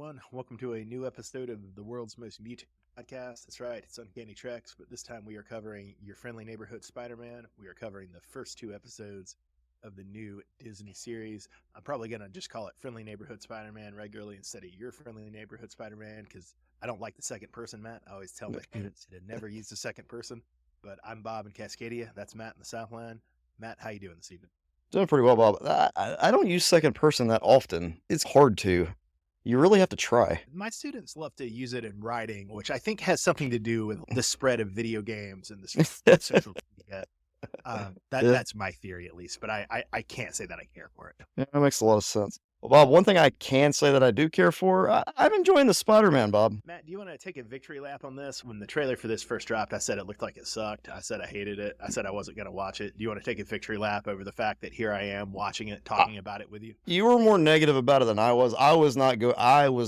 everyone. Welcome to a new episode of the world's most mutated podcast. That's right, it's Uncanny Treks, but this time we are covering Your Friendly Neighborhood Spider-Man. We are covering the first two episodes of the new Disney series. I'm probably going to just call it Friendly Neighborhood Spider-Man regularly instead of Your Friendly Neighborhood Spider-Man because I don't like the second person, Matt. I always tell my students to never use the second person, but I'm Bob in Cascadia. That's Matt in the Southland. Matt, how you doing this evening? Doing pretty well, Bob. I don't use second person that often. It's hard to. You really have to try. My students love to use it in writing, which I think has something to do with the spread of video games and the spread of social media. Yeah, That's my theory, at least, but I can't say that I care for it. yeah, that makes a lot of sense. Well, Bob, one thing I can say that I do care for, I'm enjoying the Spider-Man, Bob. Matt, do you want to take a victory lap on this? When the trailer for this first dropped, I said it looked like it sucked. I said I hated it. I said I wasn't going to watch it. Do you want to take a victory lap over the fact that here I am watching it, Uh, talking about it with you? You were more negative about it than I was. I was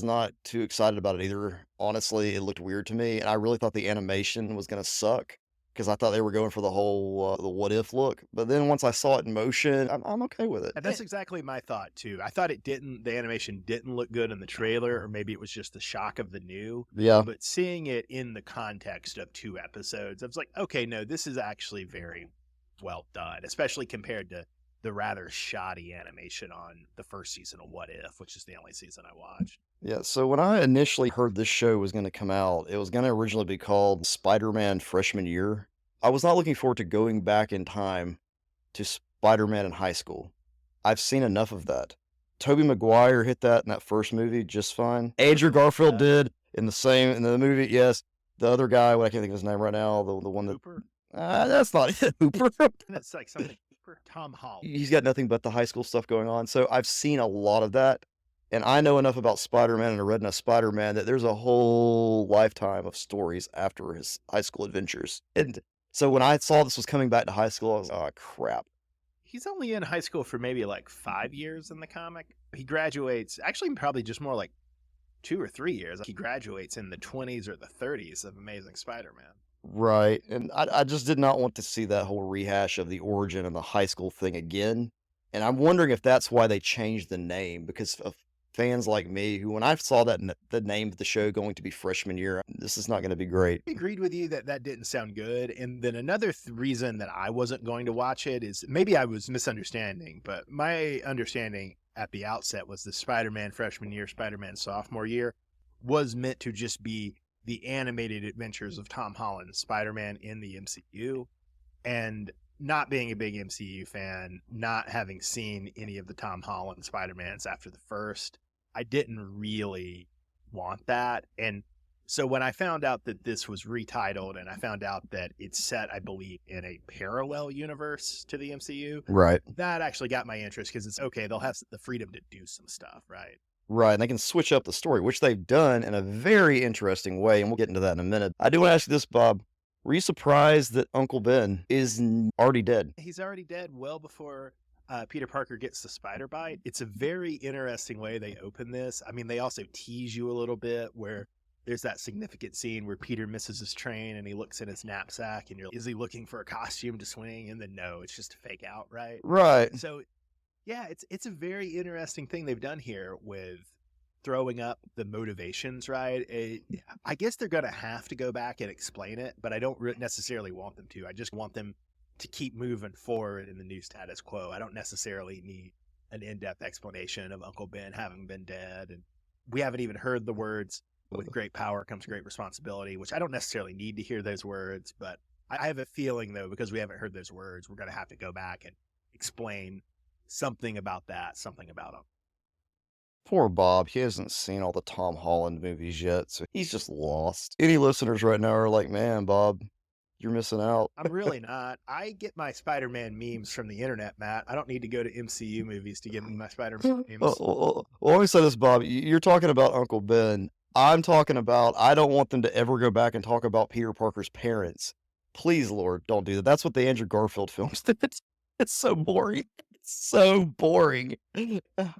not too excited about it either. Honestly, it looked weird to me, and I really thought the animation was gonna suck because I thought they were going for the whole the what if look. But then once I saw it in motion, I'm okay with it. And that's exactly my thought too. I thought the animation didn't look good in the trailer, or maybe it was just the shock of the new. Yeah, But seeing it in the context of two episodes, I was like, okay, no, this is actually very well done, especially compared to the rather shoddy animation on the first season of What If, which is the only season I watched. yeah. So when I initially heard this show was gonna come out, it was gonna originally be called Spider-Man Freshman Year. I was not looking forward to going back in time to Spider-Man in high school. I've seen enough of that. Tobey Maguire hit that in that first movie just fine. Andrew Garfield Yeah. did in the movie, yes. The other guy, what I can't think of his name right now, the one that Hooper? that's not it, Hooper. That's like something. Hooper? Tom Holland. He's got nothing but the high school stuff going on. So I've seen a lot of that. And I know enough about Spider-Man and I read enough Spider-Man that there's a whole lifetime of stories after his high school adventures. And so when I saw this was coming back to high school, I was like, oh crap. He's only in high school for maybe like 5 years in the comic. He graduates, actually, probably just more like 2 or 3 years. He graduates in the 20s or the 30s of Amazing Spider-Man. Right, and I just did not want to see that whole rehash of the origin and the high school thing again, and I'm wondering if that's why they changed the name because of fans like me who when I saw that the name of the show going to be freshman year, this is not gonna be great. I agreed with you that that didn't sound good. And then another reason that I wasn't going to watch it is maybe I was misunderstanding, but my understanding at the outset was the Spider-Man freshman year, Spider-Man sophomore year was meant to just be the animated adventures of Tom Holland's Spider-Man in the MCU. And not being a big MCU fan, not having seen any of the Tom Holland Spider-Mans after the first, I didn't really want that. And so when I found out that this was retitled and I found out that it's set, I believe, in a parallel universe to the MCU, Right. that actually got my interest because it's okay, they'll have the freedom to do some stuff, right? Right, and they can switch up the story, which they've done in a very interesting way, and we'll get into that in a minute. I do wanna ask you this, Bob. Were you surprised that Uncle Ben is already dead? He's already dead well before Peter Parker gets the spider bite. It's a very interesting way they open this. I mean, they also tease you a little bit where there's that significant scene where Peter misses his train and he looks in his knapsack and is he looking for a costume to swing? And then no, it's just a fake out, right? Right. So yeah, it's a very interesting thing they've done here with throwing up the motivations, right? I guess they're going to have to go back and explain it, but I don't necessarily want them to. I just want them to keep moving forward in the new status quo. I don't necessarily need an in-depth explanation of Uncle Ben having been dead. And we haven't even heard the words, with great power comes great responsibility, which I don't necessarily need to hear those words, but I have a feeling, though, because we haven't heard those words, we're going to have to go back and explain something about that, something about them. Poor Bob, he hasn't seen all the Tom Holland movies yet, so he's just lost. Any listeners right now are like, "Man, Bob, you're missing out." I'm really not. I get my Spider-Man memes from the internet, Matt. I don't need to go to MCU movies to get me my Spider-Man Well, memes. let me say this, Bob. You're talking about Uncle Ben. I'm talking about I don't want them to ever go back and talk about Peter Parker's parents. Please, Lord, don't do that. That's what the Andrew Garfield films did. It's so boring. It's so boring.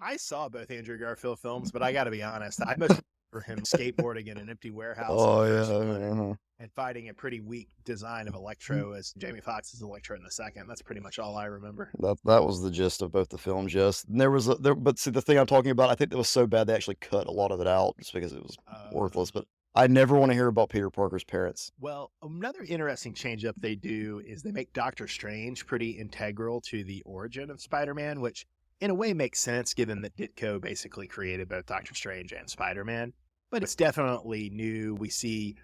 I saw both Andrew Garfield films, but I got to be honest, I most for him skateboarding in an empty warehouse in Oh the yeah. first one Uh-huh. and fighting a pretty weak design of Electro as Jamie Foxx's Electro in the second. That's pretty much all I remember. That was the gist of both the films, yes. And there was but see the thing I'm talking about, I think that was so bad they actually cut a lot of it out just because it was worthless. But I never want to hear about Peter Parker's parents. Well, another interesting change up they do is they make Doctor Strange pretty integral to the origin of Spider-Man, which in a way makes sense given that Ditko basically created both Doctor Strange and Spider-Man. But it's definitely new. We see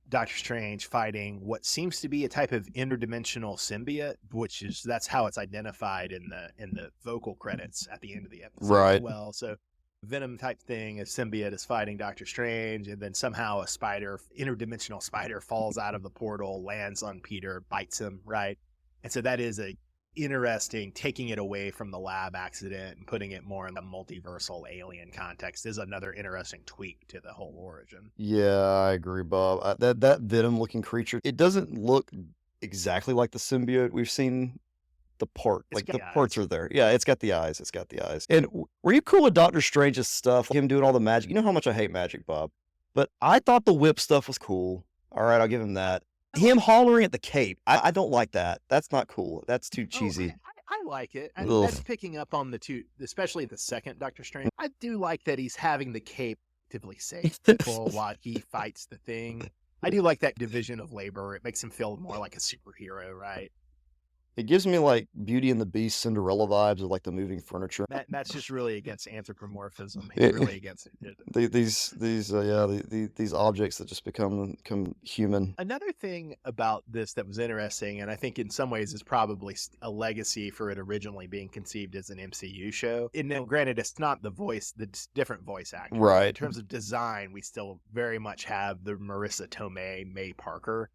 Doctor Strange fighting what seems to be a type of interdimensional symbiote, that's how it's identified in the vocal credits at the end of the episode as Right. well. So Venom type thing, a symbiote is fighting Doctor Strange, and then somehow a interdimensional spider falls out of the portal, lands on Peter, bites him, right? And so that is a interesting, taking it away from the lab accident and putting it more in the multiversal alien context is another interesting tweak to the whole origin. Yeah, I agree, Bob. That Venom looking creature, it doesn't look exactly like the symbiote we've seen. It's Like the got parts eyes. are there. Yeah, it's got the eyes. It's got the eyes. And were you cool with Doctor Strange's stuff? Him doing all the magic. You know how much I hate magic, Bob. But I thought the whip stuff was cool. All right, I'll give him that. Him hollering at the cape. I don't like that. That's not cool. That's too cheesy. I like it. And Ugh. that's picking up on the two, especially the second Doctor Strange. I do like that he's having the cape actively save people while he fights the thing. I do like that division of labor. It makes him feel more like a superhero, right? It gives me like Beauty and the Beast Cinderella vibes of like the moving furniture. That's just really against anthropomorphism. He's It- really against it. these objects that just become human. Another thing about this that was interesting, and I think in some ways is probably a legacy for it originally being conceived as an MCU show. And now, granted, it's not the different voice actor. Right. In terms of design, we still very much have the Marissa Tomei, May Parker.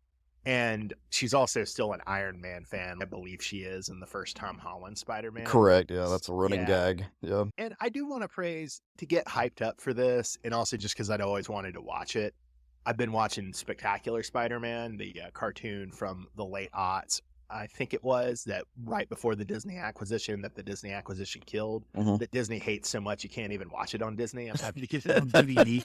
And she's also still an Iron Man fan. I believe she is in the first Tom Holland Spider-Man. Correct. Yeah, that's a running gag. Yeah. And I do want to praise to get hyped up for this, and also just because I'd always wanted to watch it. I've been watching Spectacular Spider-Man, the cartoon from the late aughts. I think it was that right before the Disney acquisition that the Disney acquisition killed, that Disney hates so much you can't even watch it on Disney. I'm having to get it on DVD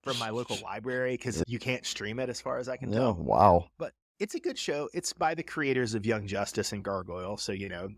from my local library because you can't stream it as far as I can tell. Wow. But it's a good show. It's by the creators of Young Justice and Gargoyle, so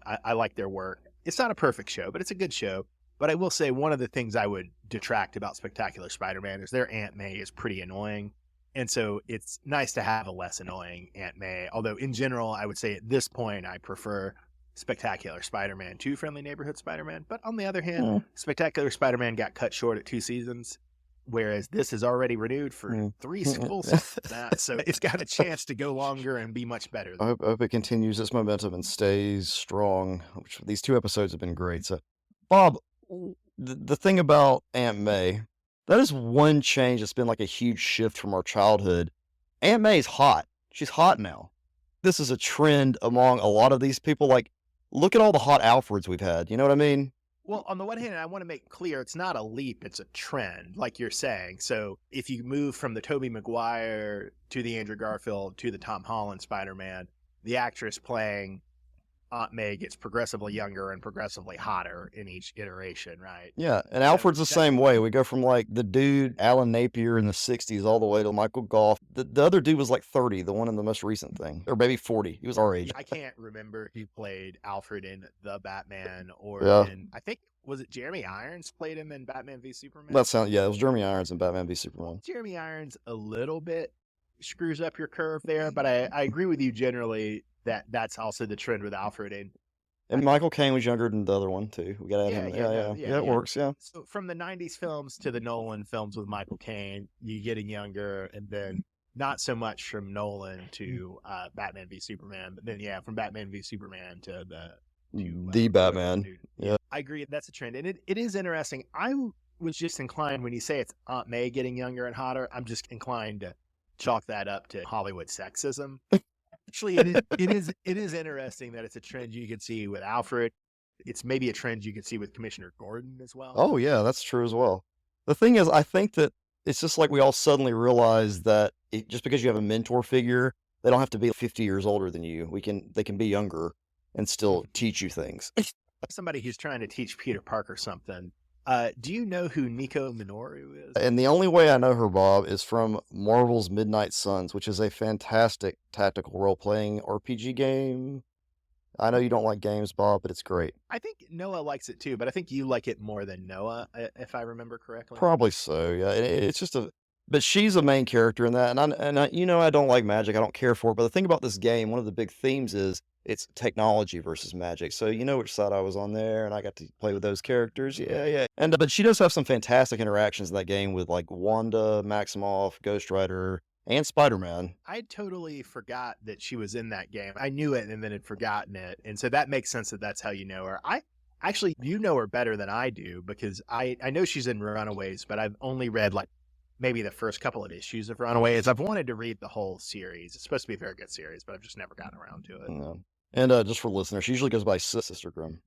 I like their work. It's not a perfect show, but it's a good show. But I will say one of the things I would detract about Spectacular Spider-Man is their Aunt May is pretty annoying. And so it's nice to have a less annoying Aunt May. Although in general, I would say at this point, I prefer Spectacular Spider-Man to Friendly Neighborhood Spider-Man. But on the other hand, Spectacular Spider-Man got cut short at 2 seasons. Whereas this is already renewed for 3 full seasons. So it's got a chance to go longer and be much better. I hope it continues its momentum and stays strong. Which these 2 episodes have been great. So, Bob, the thing about Aunt May, that is one change that's been like a huge shift from our childhood. Aunt May's hot. She's hot now. This is a trend among a lot of these people. Like, look at all the hot Alfreds we've had. You know what I mean? Well, on the one hand, I want to make clear it's not a leap, it's a trend, like you're saying. So if you move from the Tobey Maguire to the Andrew Garfield to the Tom Holland Spider-Man, the actress playing Aunt May gets progressively younger and progressively hotter in each iteration, right? Yeah, and Alfred's the same way. We go from like the dude Alan Napier in the '60s all the way to Michael Goff. The other dude was like 30, the one in the most recent thing, or maybe 40. He was our age. I can't remember who played Alfred in The Batman or Yeah. I think was it Jeremy Irons played him in Batman v Superman? It was Jeremy Irons in Batman v Superman. Jeremy Irons a little bit screws up your curve there, but I agree with you generally that that's also the trend with Alfred. And Michael Caine was younger than the other one too. We gotta add him. Yeah, It works. Yeah. So from the '90s films to the Nolan films with Michael Caine, you getting younger, and then not so much from Nolan to Batman v Superman, but then from Batman v Superman to the Batman. Yeah. I agree. That's a trend, and it is interesting. I was just inclined when you say it's Aunt May getting younger and hotter. I'm just inclined to chalk that up to Hollywood sexism. Actually, it is interesting that it's a trend you can see with Alfred. It's maybe a trend you can see with Commissioner Gordon as well. Oh yeah, that's true as well. The thing is, I think that it's just like we all suddenly realize that just because you have a mentor figure, they don't have to be 50 years older than you. They can be younger and still teach you things. Somebody who's trying to teach Peter Parker something Do you know who Nico Minoru is? And the only way I know her, Bob, is from Marvel's Midnight Suns, which is a fantastic tactical role-playing RPG game. I know you don't like games, Bob, but it's great. I think Noah likes it too, but I think you like it more than Noah, if I remember correctly. Probably so, yeah. It's just a, but she's a main character in that, and I don't like magic. I don't care for it. But the thing about this game, one of the big themes is it's technology versus magic. So you know which side I was on there, and I got to play with those characters. Yeah, yeah. And but she does have some fantastic interactions in that game with like Wanda, Maximoff, Ghost Rider, and Spider Man. I totally forgot that she was in that game. I knew it and then had forgotten it. And so that makes sense that that's how you know her. I actually, you know her better than I do because I know she's in Runaways, but I've only read like maybe the first couple of issues of Runaways. I've wanted to read the whole series. It's supposed to be a very good series, but I've just never gotten around to it. And just for listeners, she usually goes by Sister Grimm.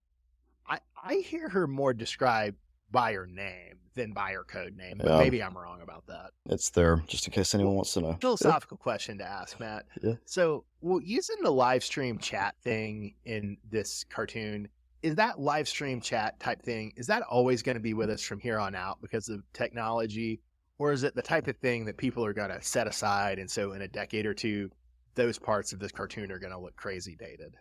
I hear her more described by her name than by her code name, but Yeah. maybe I'm wrong about that. It's there, just in case anyone wants to know. Philosophical question to ask, Matt. Yeah. So, well, using the live stream chat thing in this cartoon, is that live stream chat type thing, is that always going to be with us from here on out because of technology? Or is it the type of thing that people are going to set aside? And so in a decade or two, those parts of this cartoon are going to look crazy dated.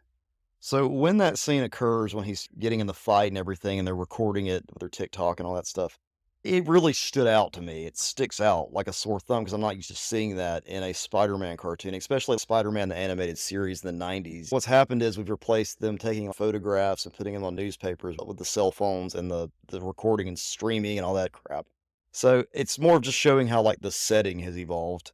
So when that scene occurs, when he's getting in the fight and everything, and they're recording it with their TikTok and all that stuff, it really stood out to me. It sticks out like a sore thumb because I'm not used to seeing that in a Spider-Man cartoon, especially Spider-Man the animated series in the 90s. What's happened is we've replaced them taking photographs and putting them on newspapers with the cell phones and the recording and streaming and all that crap. So it's more of just showing how like the setting has evolved.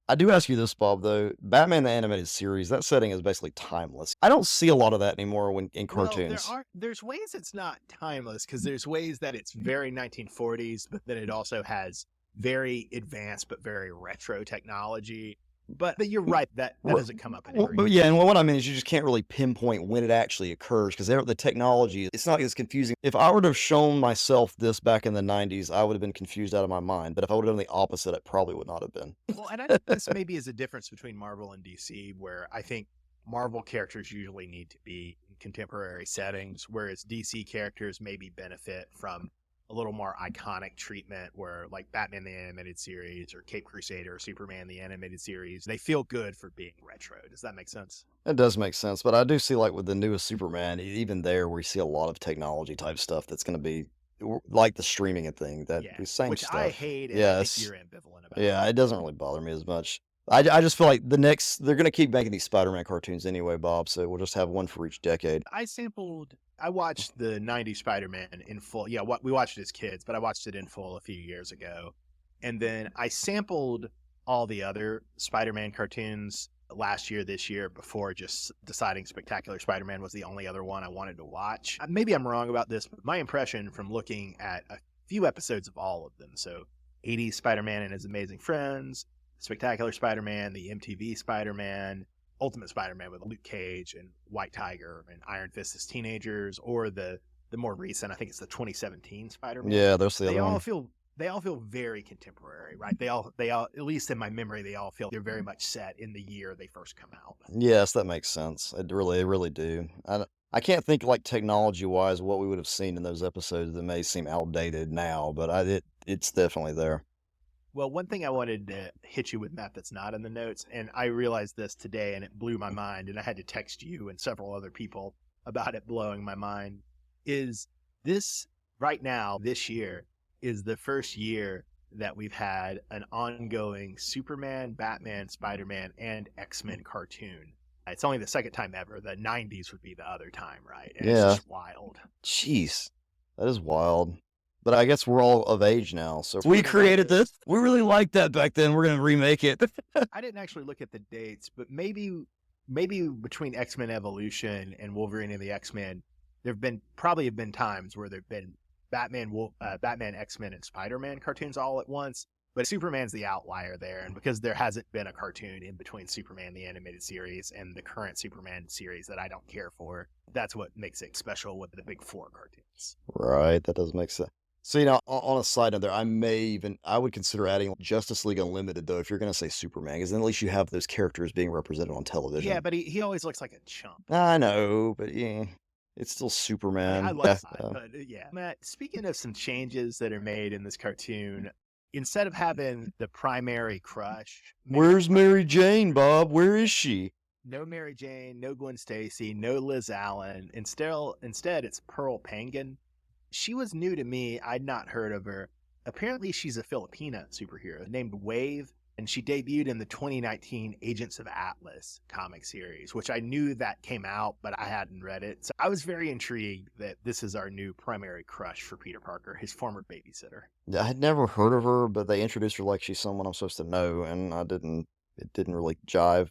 I do ask you this, Bob, though. Batman the Animated Series, that setting is basically timeless. I don't see a lot of that anymore when in cartoons. Well, there's ways it's not timeless because there's ways that it's very 1940s, but then it also has very advanced but very retro technology. But you're right that doesn't come up in every. But yeah, and what I mean is you just can't really pinpoint when it actually occurs because the technology, it's not as confusing. If I were to have shown myself this back in the 90s, I would have been confused out of my mind. But if I would have done the opposite, it probably would not have been. Well, and I think this maybe is a difference between Marvel and DC, where I think Marvel characters usually need to be in contemporary settings, whereas DC characters maybe benefit from a little more iconic treatment where like Batman the Animated Series or Cape Crusader or Superman the Animated Series, they feel good for being retro. Does that make sense? It does make sense, but I do see like with the newest Superman, even there where you see a lot of technology type stuff that's going to be like the streaming and thing, that Yeah, the same which stuff. I hate and I Yes. think you're ambivalent about. Yeah, it doesn't really bother me as much. I just feel like they're going to keep making these Spider-Man cartoons anyway, Bob, so we'll just have one for each decade. I watched the 90s Spider-Man in full. Yeah, we watched it as kids, but I watched it in full a few years ago. And then I sampled all the other Spider-Man cartoons last year, this year, before just deciding Spectacular Spider-Man was the only other one I wanted to watch. Maybe I'm wrong about this, but my impression from looking at a few episodes of all of them, so 80s Spider-Man and His Amazing Friends, Spectacular Spider-Man, the MTV Spider-Man, Ultimate Spider-Man with Luke Cage and White Tiger and Iron Fist as teenagers, or the more recent, I think it's the 2017 Spider-Man. Yeah, that's the They other all one. feel very contemporary, right? They all at least in my memory, they all feel they're very much set in the year they first come out. Yes, that makes sense. They really do. I can't think like technology-wise what we would have seen in those episodes that may seem outdated now, but it's definitely there. Well, one thing I wanted to hit you with, Matt, that's not in the notes, and I realized this today and it blew my mind, and I had to text you and several other people about it blowing my mind, is this right now, this year, is the first year that we've had an ongoing Superman, Batman, Spider-Man, and X-Men cartoon. It's only the second time ever. The 90s would be the other time, right? And Yeah. It's just wild. Jeez, that is wild. But I guess we're all of age now, so we created this. We really liked that back then. We're gonna remake it. I didn't actually look at the dates, but maybe between X-Men Evolution and Wolverine and the X-Men, probably have been times where there've been Batman, X-Men, and Spider-Man cartoons all at once. But Superman's the outlier there, and because there hasn't been a cartoon in between Superman the animated series and the current Superman series that I don't care for, that's what makes it special with the big four cartoons. Right, that does make sense. So, you know, on a side note there, I would consider adding Justice League Unlimited, though, if you're going to say Superman, because then at least you have those characters being represented on television. Yeah, but he always looks like a chump. I know, but yeah. It's still I mean, I Superman. like Yeah. it, but yeah. Matt, speaking of some changes that are made in this cartoon, instead of having the primary crush, maybe not Where's Mary Jane, Bob? Where is she? no Mary Jane, no Gwen Stacy, no Liz Allen. Instead, it's Pearl Pangan. She was new to me. I'd not heard of her. Apparently, she's a Filipina superhero named Wave, and she debuted in the 2019 Agents of Atlas comic series, which I knew that came out, but I hadn't read it. So I was very intrigued that this is our new primary crush for Peter Parker, his former babysitter. I had never heard of her, but they introduced her like she's someone I'm supposed to know, and it didn't really jive.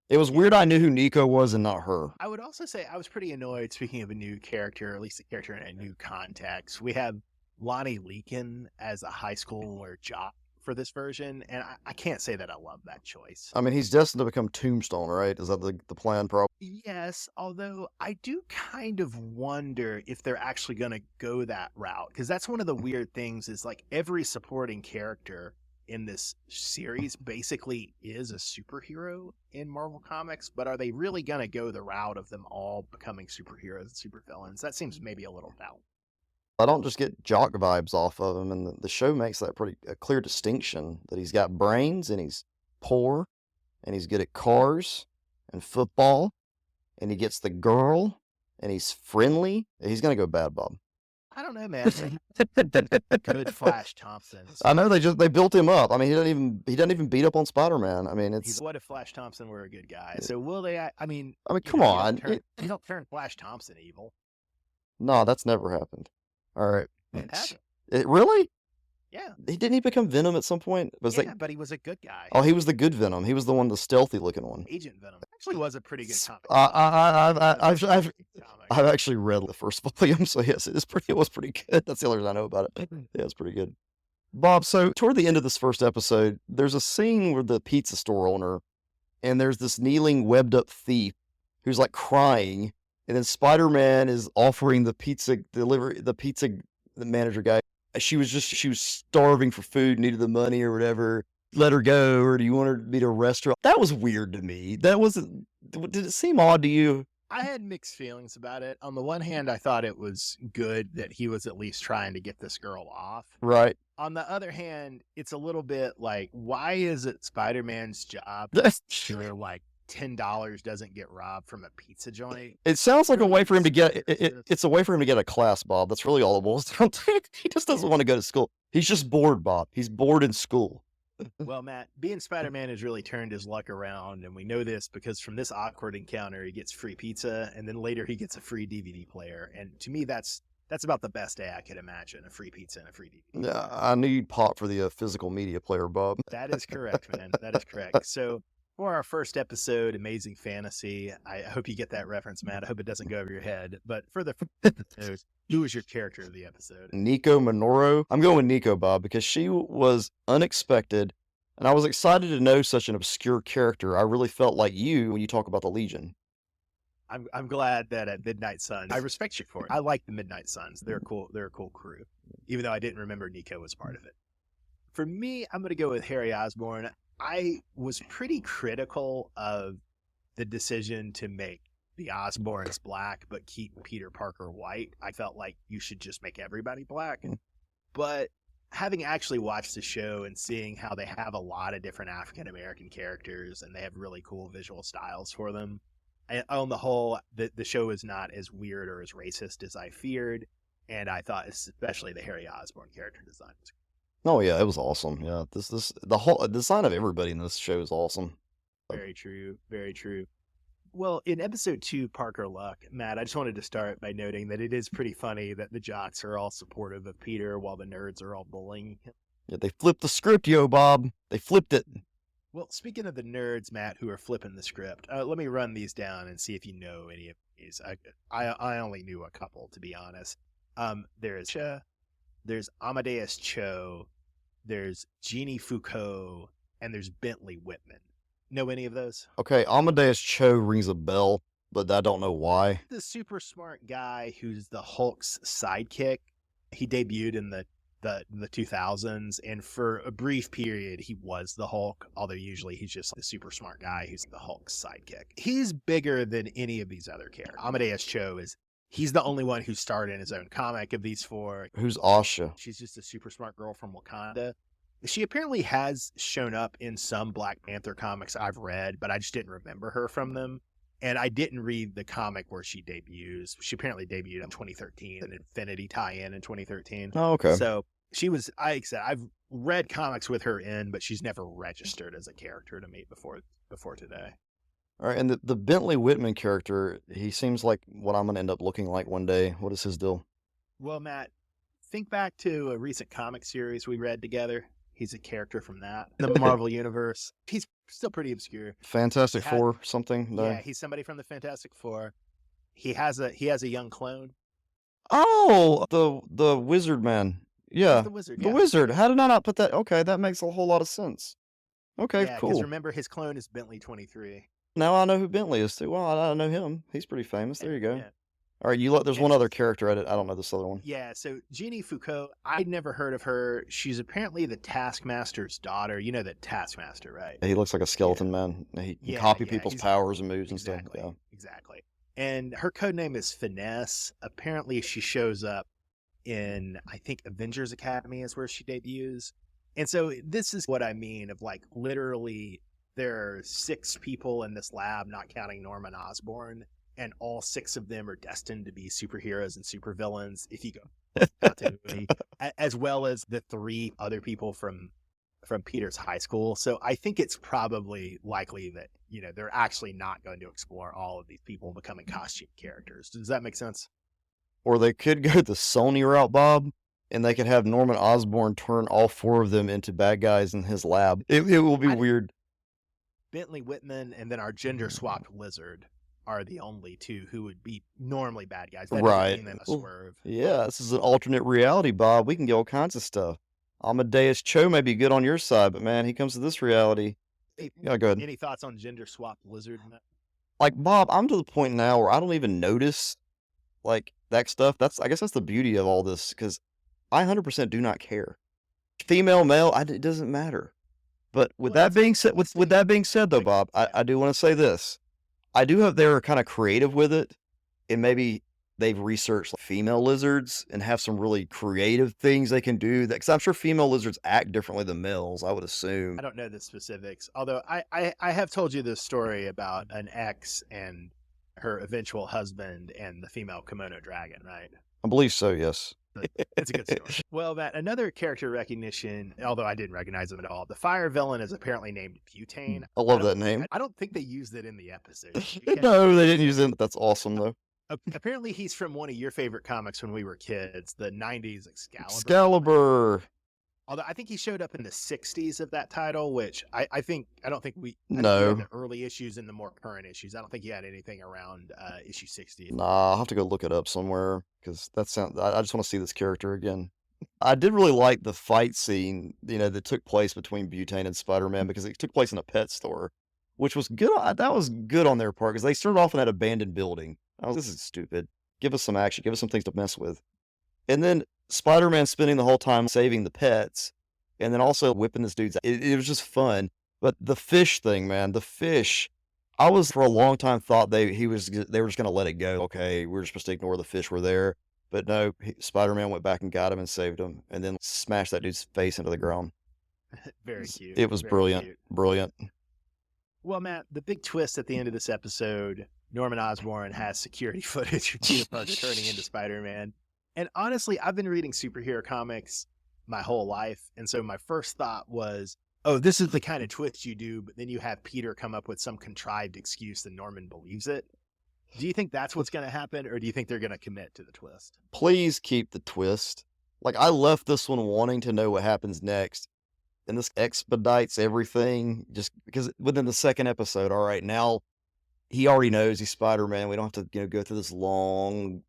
It was Yeah. weird I knew who Nico was and not her. I would also say I was pretty annoyed, speaking of a new character, or at least a character in a new context. We have Lonnie Leakin as a high schooler jock for this version, and I can't say that I love that choice. I mean, he's destined to become Tombstone, right? Is that the plan, probably? Yes, although I do kind of wonder if they're actually going to go that route, because that's one of the weird things is like every supporting character in this series basically is a superhero in Marvel Comics, but are they really going to go the route of them all becoming superheroes and supervillains? That seems maybe a little doubt. I don't just get jock vibes off of him, and the show makes that pretty a clear distinction that he's got brains and he's poor and he's good at cars and football and he gets the girl and he's friendly. He's gonna go bad, Bob. I don't know, man. Good Flash Thompson. I know they built him up. I mean, he doesn't even beat up on Spider-Man. I mean, it's What if Flash Thompson were a good guy? So will they? I mean, come you on. you don't turn Flash Thompson evil. No, that's never happened. All right. It happened. It really? Yeah. Didn't he become Venom at some point? But he was a good guy. Oh, he was the good Venom. He was the one, the stealthy looking one. Agent Venom actually was a pretty good comic. I've actually read the first volume, so yes, it was pretty good. That's the only reason I know about it. Yeah, it's pretty good. Bob, so toward the end of this first episode, there's a scene where the pizza store owner, and there's this kneeling, webbed up thief who's like crying, and then Spider-Man is offering the pizza manager guy. She was starving for food, needed the money or whatever. Let her go, or do you want me to arrest her? That was weird to me. That wasn't. Did it seem odd to you? I had mixed feelings about it. On the one hand, I thought it was good that he was at least trying to get this girl off. Right. On the other hand, it's a little bit like, why is it Spider-Man's job? Sure, like $10 doesn't get robbed from a pizza joint. It sounds like a way for him to get. It's a way for him to get a class, Bob. That's really all it boils down to. He just doesn't want to go to school. He's just bored, Bob. He's bored in school. Well, Matt, being Spider-Man has really turned his luck around, and we know this because from this awkward encounter, he gets free pizza, and then later he gets a free DVD player. And to me, that's about the best day I could imagine: a free pizza and a free DVD. Yeah, I knew you'd pop for the physical media player, Bob. That is correct, man. That is correct. So for our first episode, Amazing Fantasy, I hope you get that reference, Matt. I hope it doesn't go over your head. But for the episode, who was your character of the episode? Nico Minoru. I'm going with Nico, Bob, because she was unexpected, and I was excited to know such an obscure character. I really felt like you when you talk about the Legion. I'm glad that at Midnight Suns, I respect you for it. I like the Midnight Suns. They're a cool crew, even though I didn't remember Nico was part of it. For me, I'm going to go with Harry Osborn. I was pretty critical of the decision to make the Osborns black, but keep Peter Parker white. I felt like you should just make everybody black. But having actually watched the show and seeing how they have a lot of different African American characters and they have really cool visual styles for them, on the whole, the show is not as weird or as racist as I feared. And I thought especially the Harry Osborn character design was Oh yeah, it was awesome. Yeah, the whole design of everybody in this show is awesome. very true. Very true. Well, in episode 2, Parker Luck, Matt, I just wanted to start by noting that it is pretty funny that the jocks are all supportive of Peter while the nerds are all bullying him. Yeah, they flipped the script, yo, Bob. They flipped it. Well, speaking of the nerds, Matt, who are flipping the script, let me run these down and see if you know any of these. I only knew a couple, to be honest. There's Amadeus Cho, there's Jeannie Foucault, and there's Bentley Whitman. Know any of those? Okay, Amadeus Cho rings a bell, but I don't know why. The super smart guy who's the Hulk's sidekick. He debuted in the 2000s, and for a brief period he was the Hulk, although usually he's just the super smart guy who's the Hulk's sidekick. He's bigger than any of these other characters. Amadeus Cho is He's the only one who starred in his own comic of these four. Who's Asha? She's just a super smart girl from Wakanda. She apparently has shown up in some Black Panther comics I've read, but I just didn't remember her from them. And I didn't read the comic where she debuts. She apparently debuted in 2013, an Infinity tie-in in 2013. Oh, okay. So she was, like I said, I've read comics with her in, but she's never registered as a character to me before today. All right, and the Bentley Whitman character, he seems like what I'm gonna end up looking like one day. What is his deal? Well, Matt, think back to a recent comic series we read together. He's a character from that. The Marvel Universe. He's still pretty obscure. Fantastic Four something? No. Yeah, he's somebody from the Fantastic Four. He has a young clone. Oh, the Wizard Man. Yeah, He's the wizard. the Yeah. Wizard. How did I not put that? Okay, that makes a whole lot of sense. Okay, Yeah, because cool. remember his clone is Bentley 23. Now I know who Bentley is too. Well, I know him. He's pretty famous. There you go. Yeah. All right, you let. There's Yeah. one other character. I don't know this other one. Yeah, so Jeannie Foucault, I'd never heard of her. She's apparently the Taskmaster's daughter. You know the Taskmaster, right? He looks like a skeleton man. He can copy people's powers and moves and stuff. Yeah. Exactly. And her code name is Finesse. Apparently, she shows up in, I think, Avengers Academy is where she debuts. And so this is what I mean of like literally there are 6 people in this lab, not counting Norman Osborn, and all 6 of them are destined to be superheroes and supervillains if you go continuity, as well as the 3 other people from Peter's high school. So I think it's probably likely that, they're actually not going to explore all of these people becoming costume characters. Does that make sense? Or they could go the Sony route, Bob, and they could have Norman Osborn turn all 4 of them into bad guys in his lab. It will be weird. Bentley Whitman and then our gender swapped lizard are the only 2 who would be normally bad guys. That Right. Them a swerve. Yeah, this is an alternate reality, Bob. We can get all kinds of stuff. Amadeus Cho may be good on your side, but man, he comes to this reality. Yeah, go ahead. Any thoughts on gender swapped lizard? Like, Bob, I'm to the point now where I don't even notice like that stuff. I guess that's the beauty of all this, because I 100% do not care. Female, male, it doesn't matter. But with that being said, though, Bob, I do want to say this. I do hope they're kind of creative with it, and maybe they've researched female lizards and have some really creative things they can do. Because I'm sure female lizards act differently than males, I would assume. I don't know the specifics, although I have told you this story about an ex and her eventual husband and the female kimono dragon, right? I believe so, yes. It's a good story. Well, Matt, another character recognition, although I didn't recognize him at all. The fire villain is apparently named Butane. I love that name. I don't think they used it in the episode. No, they didn't use it. That's awesome, though. Apparently, he's from one of your favorite comics when we were kids, the 90s Excalibur. Excalibur. Although I think he showed up in the 60s of that title, which I don't think we No. the early issues and the more current issues. I don't think he had anything around issue 60. Nah, I'll have to go look it up somewhere, because I just want to see this character again. I did really like the fight scene, that took place between Butane and Spider-Man, because it took place in a pet store, which was good. That was good on their part, because they started off in that abandoned building. This is stupid. Give us some action. Give us some things to mess with. And then Spider-Man spending the whole time saving the pets, and then also whipping this dude's. It was just fun. But the fish thing, man, the fish. I was for a long time thought they were just gonna let it go. Okay, we're just supposed to ignore the fish were there. But no, Spider-Man went back and got him and saved him, and then smashed that dude's face into the ground. Very cute. It was brilliant. Cute. Brilliant. Well, Matt, the big twist at the end of this episode, Norman Osborn has security footage of Peter Parker turning into Spider-Man. And honestly, I've been reading superhero comics my whole life. And so my first thought was, oh, this is the kind of twist you do, but then you have Peter come up with some contrived excuse and Norman believes it. Do you think that's what's going to happen, or do you think they're going to commit to the twist? Please keep the twist. Like, I left this one wanting to know what happens next, and this expedites everything, just because within the second episode, all right, now he already knows he's Spider-Man. We don't have to, go through this long,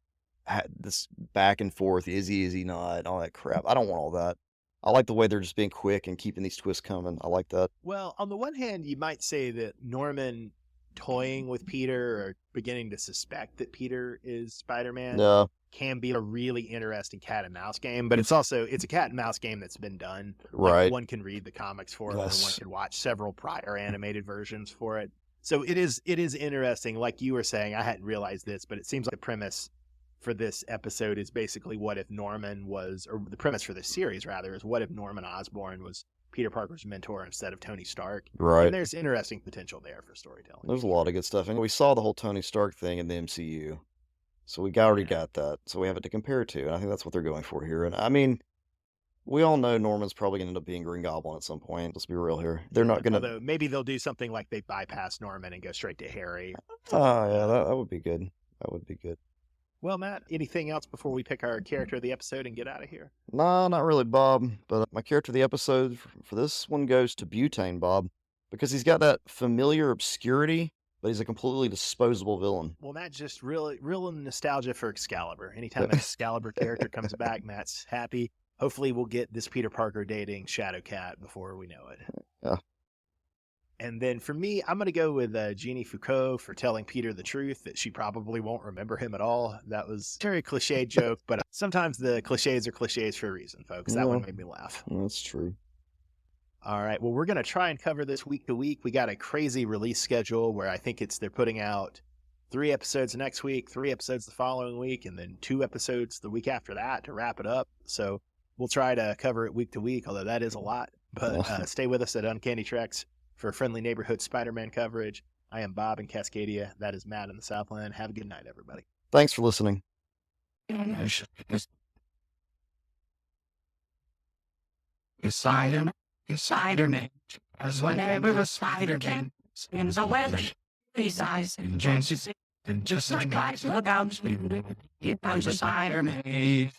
this back and forth. Is he not? All that crap. I don't want all that. I like the way they're just being quick and keeping these twists coming. I like that. Well, on the one hand, you might say that Norman toying with Peter or beginning to suspect that Peter is Spider-Man can be a really interesting cat and mouse game, but it's a cat and mouse game that's been done. Right. Like, one can read the comics for it, or one can watch several prior animated versions for it. So it is interesting. Like you were saying, I hadn't realized this, but it seems like the premise for this episode is basically what if Norman was, or the premise for this series rather, is what if Norman Osborn was Peter Parker's mentor instead of Tony Stark? Right. And there's interesting potential there for storytelling. There's a lot of good stuff. And we saw the whole Tony Stark thing in the MCU. So we already got that. So we have it to compare to. And I think that's what they're going for here. And I mean, we all know Norman's probably going to end up being Green Goblin at some point. Let's be real here. They're not going to. Although maybe they'll do something like they bypass Norman and go straight to Harry. Oh, yeah, that would be good. That would be good. Well, Matt, anything else before we pick our character of the episode and get out of here? No, not really, Bob. But my character of the episode for this one goes to Butane, Bob, because he's got that familiar obscurity, but he's a completely disposable villain. Well, Matt, just real nostalgia for Excalibur. Anytime an Excalibur character comes back, Matt's happy. Hopefully we'll get this Peter Parker dating Shadowcat before we know it. Yeah. And then for me, I'm going to go with Jeannie Foucault for telling Peter the truth that she probably won't remember him at all. That was a very cliche joke, but sometimes the cliches are cliches for a reason, folks. That one made me laugh. That's true. All right. Well, we're going to try and cover this week to week. We got a crazy release schedule where I think they're putting out 3 episodes next week, 3 episodes the following week, and then 2 episodes the week after that to wrap it up. So we'll try to cover it week to week, although that is a lot. But stay with us at Uncanny Treks for friendly neighborhood Spider-Man coverage. I am Bob in Cascadia. That is Matt in the Southland. Have a good night, everybody. Thanks for listening. Spider-Man, as whenever a spider can spins a web, his eyes and chances, and just like guys look out, he punches Spider-Man.